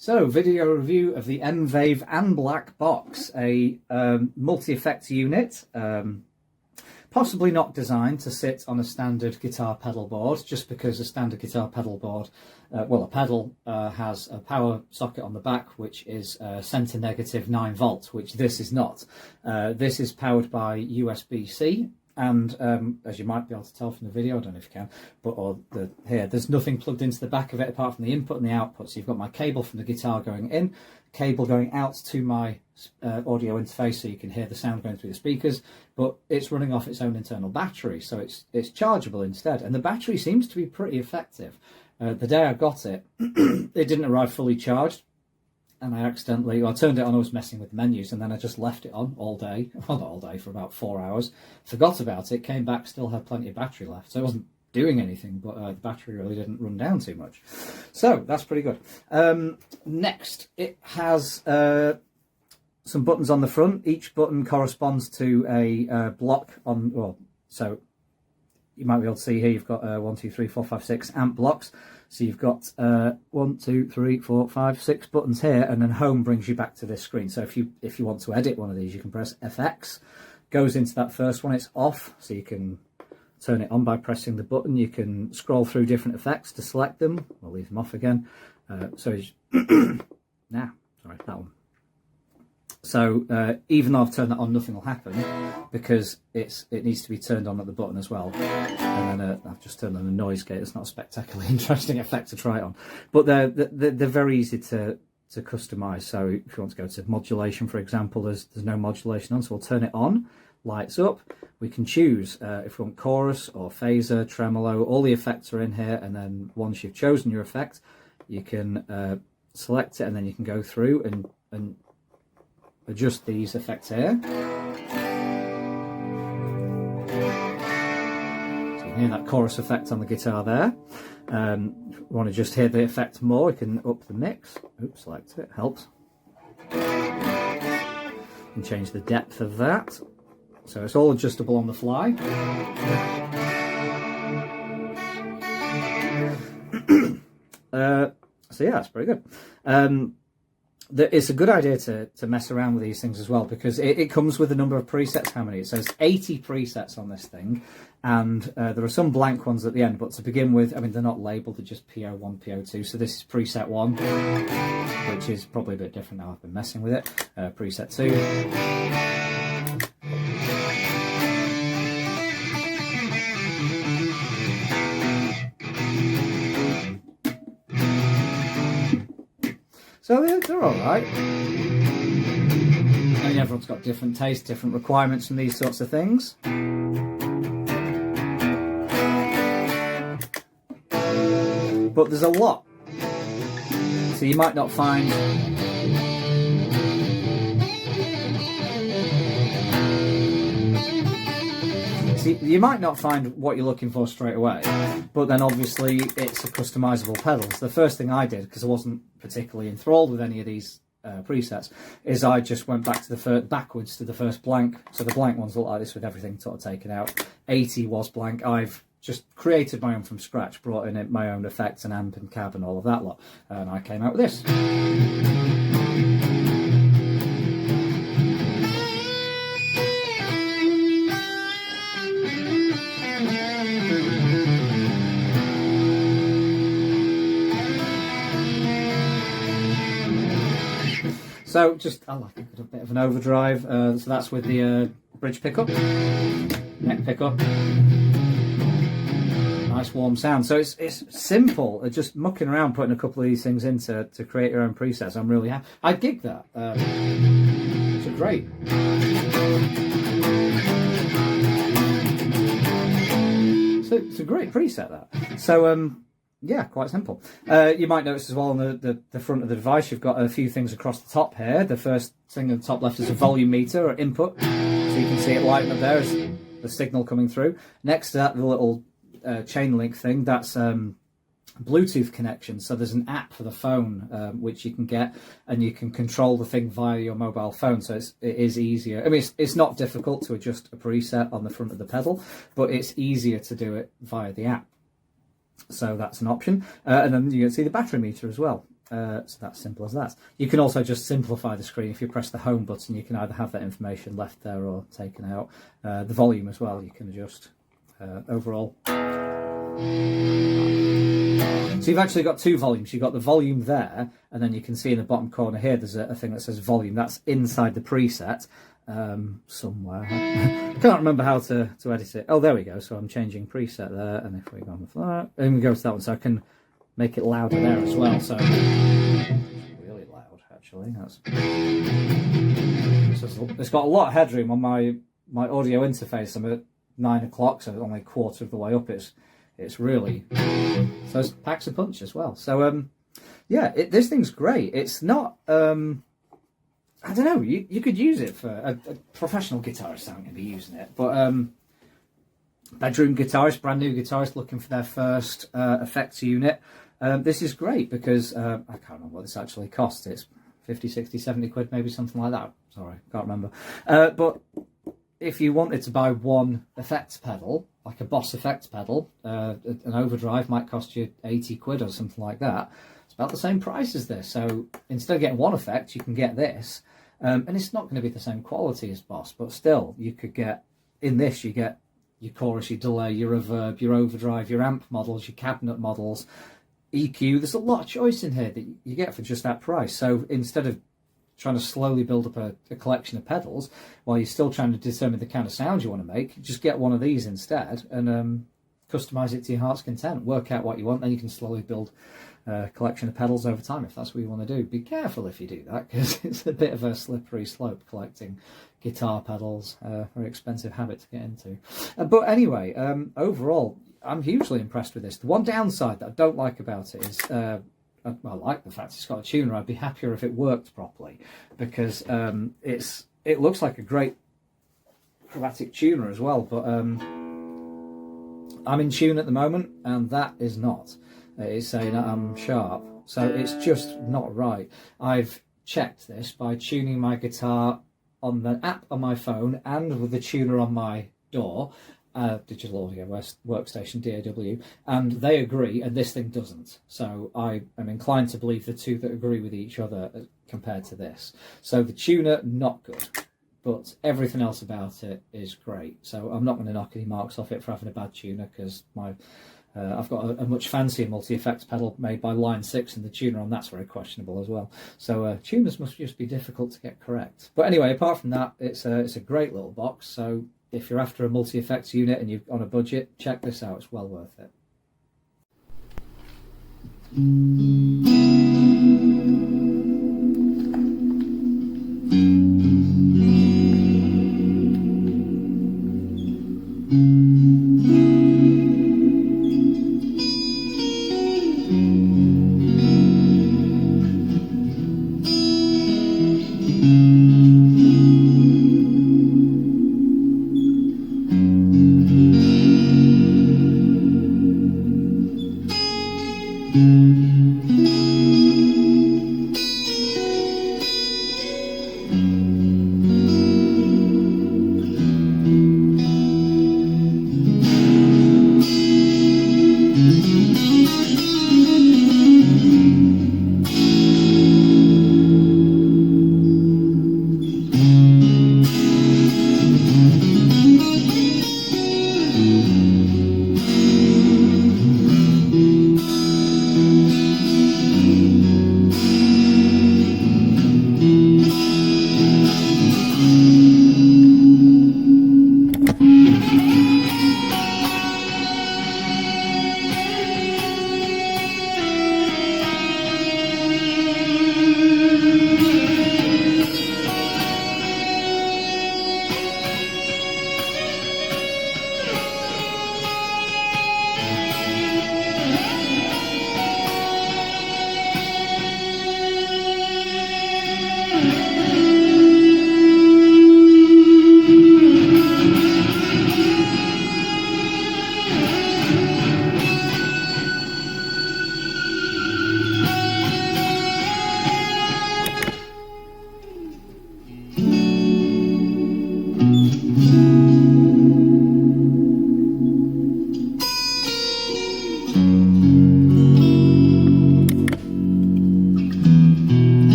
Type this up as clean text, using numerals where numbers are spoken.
So, video review of the M-VAVE and Black box, a multi-effect unit, possibly not designed to sit on a standard guitar pedal board, just because a standard guitar pedal board, well, a pedal has a power socket on the back, which is center negative 9 volts, which this is not. This is powered by USB-C. And as you might be able to tell from the video, I don't know if you can, but here, there's nothing plugged into the back of it apart from the input and the output. So you've got my cable from the guitar going in, cable going out to my audio interface so you can hear the sound going through the speakers, but it's running off its own internal battery, so it's chargeable instead. And the battery seems to be pretty effective. The day I got it, it didn't arrive fully charged. And I accidentally, well, I turned it on, I was messing with the menus, and then I just left it on all day, well, not all day, for about 4 hours, forgot about it, came back, still had plenty of battery left, so it wasn't doing anything, but the battery really didn't run down too much. So, that's pretty good. Next, it has some buttons on the front. Each button corresponds to a block on, well, so you might be able to see here, you've got 1, 2, 3, 4, 5, 6 amp blocks. So you've got 1, 2, 3, 4, 5, 6 buttons here, and then home brings you back to this screen. So if you want to edit one of these, you can press FX, goes into that first one, it's off, so you can turn it on by pressing the button. You can scroll through different effects to select them. We'll leave them off again. Sorry, that one. So even though I've turned that on, nothing will happen because it needs to be turned on at the button as well. And then I've just turned on the noise gate. It's not a spectacularly interesting effect to try it on, but they're very easy to customize. So if you want to go to modulation, for example, there's no modulation on, so we'll turn it on. Lights up. We can choose if we want chorus or phaser, tremolo. All the effects are in here, and then once you've chosen your effect, you can select it, and then you can go through and adjust these effects here. So you can hear that chorus effect on the guitar there. If we want to just hear the effect more, we can up the mix. Oops, select it, helps. You can change the depth of that. So it's all adjustable on the fly. So yeah, that's pretty good. It's a good idea to mess around with these things as well, because it comes with a number of presets. How many? It says 80 presets on this thing, and there are some blank ones at the end, but to begin with, I mean, they're not labelled, they're just PO1, PO2, so this is preset 1, which is probably a bit different now I've been messing with it. Preset 2. So they're all right. I mean, everyone's got different tastes, different requirements from these sorts of things. But there's a lot. So you might not find... You might not find what you're looking for straight away, but then obviously it's a customizable pedal. So the first thing I did, because I wasn't particularly enthralled with any of these presets, is I just went back to backwards to the first blank. So the blank ones look like this with everything sort of taken out. 80 was blank. I've just created my own from scratch, brought in my own effects and amp and cab and all of that lot, and I came out with this. So just, I like a bit of an overdrive, so that's with the bridge pickup, neck pickup, nice warm sound. So it's simple, just mucking around putting a couple of these things in to create your own presets. I'm really happy. I dig that. It's great. So it's a great preset, that. So yeah, quite simple. You might notice as well on the front of the device, you've got a few things across the top here. The first thing at the top left is a volume meter or input. So you can see it lighting up there as the signal coming through. Next to that, the little chain link thing, that's Bluetooth connection. So there's an app for the phone which you can get, and you can control the thing via your mobile phone. So it is easier. I mean, it's not difficult to adjust a preset on the front of the pedal, but it's easier to do it via the app. So that's an option. And then you can see the battery meter as well. So that's simple as that. You can also just simplify the screen. If you press the home button, you can either have that information left there or taken out. The volume as well, you can adjust overall. So you've actually got two volumes. You've got the volume there, and then you can see in the bottom corner here there's a thing that says volume. That's inside the preset somewhere. I can't remember how to edit it. Oh, there we go. So I'm changing preset there, and if we go on the flat, and we go to that one, so I can make it louder there as well. So it's really loud, actually. So it's got a lot of headroom on my audio interface. I'm at 9 o'clock, so only a quarter of the way up. It's really, so it packs a punch as well. So yeah, this thing's great. It's not I don't know, you could use it for a professional guitarist. Aren't going to be using it, but bedroom guitarist, brand new guitarist looking for their first effects unit. This is great because I can't remember what this actually costs. It's 50, 60, 70 quid, maybe something like that. Sorry, can't remember. But if you wanted to buy one effects pedal, like a Boss effects pedal, an overdrive might cost you 80 quid or something like that. It's about the same price as this. So instead of getting one effect, you can get this. And it's not going to be the same quality as Boss, but still, you could get, in this, you get your chorus, your delay, your reverb, your overdrive, your amp models, your cabinet models, EQ. There's a lot of choice in here that you get for just that price. So instead of trying to slowly build up a collection of pedals while you're still trying to determine the kind of sound you want to make, just get one of these instead and customize it to your heart's content. Work out what you want, then you can slowly build a collection of pedals over time if that's what you want to do. Be careful if you do that, because it's a bit of a slippery slope collecting guitar pedals. Very expensive habit to get into. But anyway, overall, I'm hugely impressed with this. The one downside that I don't like about it is I like the fact it's got a tuner. I'd be happier if it worked properly, because it looks like a great chromatic tuner as well, but I'm in tune at the moment and that is not. It's saying that I'm sharp, so it's just not right. I've checked this by tuning my guitar on the app on my phone and with the tuner on my DAW, digital audio workstation, DAW, and they agree and this thing doesn't. So I am inclined to believe the two that agree with each other compared to this. So the tuner, not good, but everything else about it is great. So I'm not going to knock any marks off it for having a bad tuner, because I've got a much fancier multi-effects pedal made by Line 6, and the tuner on that's very questionable as well. So tuners must just be difficult to get correct. But anyway, apart from that, it's a great little box. So if you're after a multi-effects unit and you're on a budget, check this out. It's well worth it.